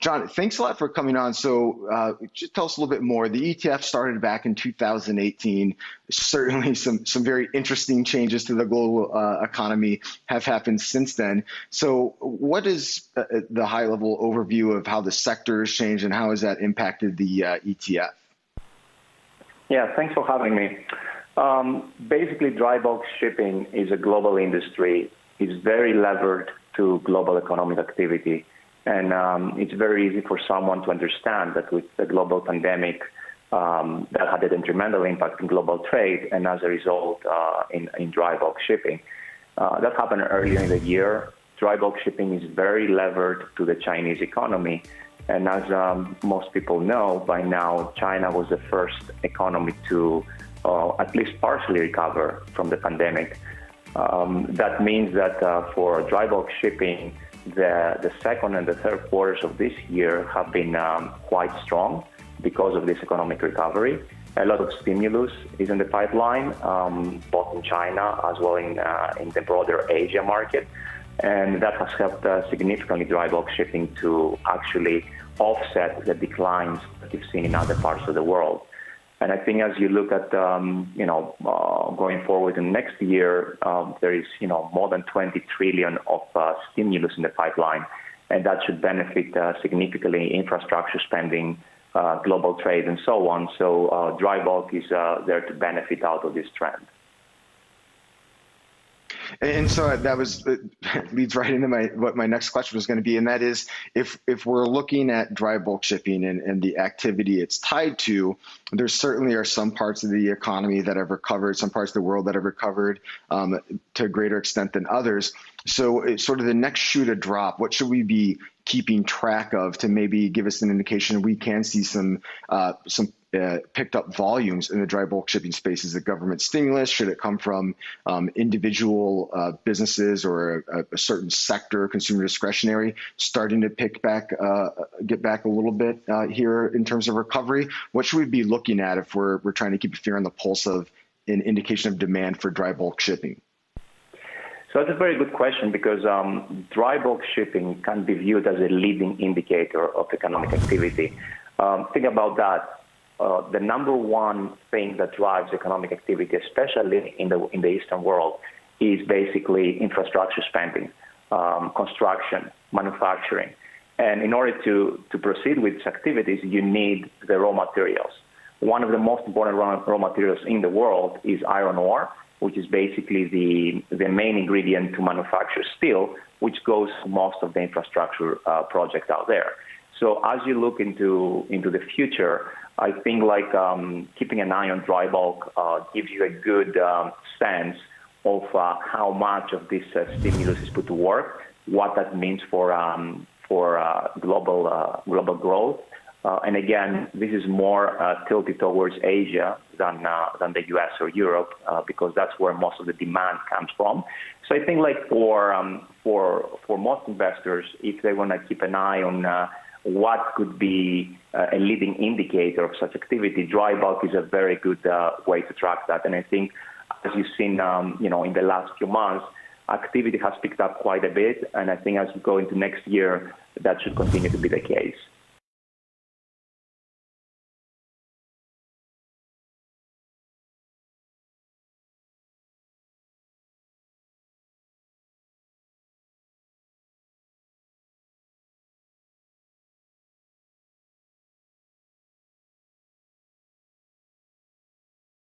John, thanks a lot for coming on. So, just tell us a little bit more. The ETF started back in 2018. Certainly, some very interesting changes to the global economy have happened since then. So, what is the high-level overview of how the sector has changed, and how has that impacted the ETF? Yeah, thanks for having me. Basically, dry bulk shipping is a global industry. It's very levered to global economic activity. And it's very easy for someone to understand that with the global pandemic, that had a detrimental impact in global trade, and as a result, in dry bulk shipping. That happened earlier in the year. Dry bulk shipping is very levered to the Chinese economy. And as most people know, by now, China was the first economy to at least partially recover from the pandemic. That means that for dry bulk shipping, the second and the third quarters of this year have been quite strong because of this economic recovery. A lot of stimulus is in the pipeline, both in China as well in the broader Asia market. And that has helped significantly dry bulk shipping to actually offset the declines that we've seen in other parts of the world. And I think as you look at, going forward in next year, there is, more than 20 trillion of stimulus in the pipeline, and that should benefit significantly infrastructure spending, global trade, and so on. So dry bulk is there to benefit out of this trend. And so that leads right into what my next question was going to be, and that is, if we're looking at dry bulk shipping and the activity it's tied to, there certainly are some parts of the economy that have recovered, some parts of the world that have recovered to a greater extent than others. So it's sort of the next shoe to drop. What should we be keeping track of to maybe give us an indication we can see some picked up volumes in the dry bulk shipping space? Is it government stimulus? Should it come from individual businesses or a certain sector, consumer discretionary, starting to get back a little bit here in terms of recovery? What should we be looking at if we're trying to keep a finger on the pulse of an indication of demand for dry bulk shipping? So that's a very good question, because dry bulk shipping can be viewed as a leading indicator of economic activity. Think about that. The number one thing that drives economic activity, especially in the Eastern world, is basically infrastructure spending, construction, manufacturing. And in order to proceed with these activities, you need the raw materials. One of the most important raw materials in the world is iron ore, which is basically the main ingredient to manufacture steel, which goes to most of the infrastructure projects out there. So as you look into the future, I think keeping an eye on dry bulk gives you a good sense of how much of this stimulus is put to work, what that means for global growth. And again, this is more tilted towards Asia than the US or Europe, because that's where most of the demand comes from. So I think for most investors, if they want to keep an eye on what could be a leading indicator of such activity, dry bulk is a very good way to track that. And I think, as you've seen, in the last few months, activity has picked up quite a bit. And I think as we go into next year, that should continue to be the case.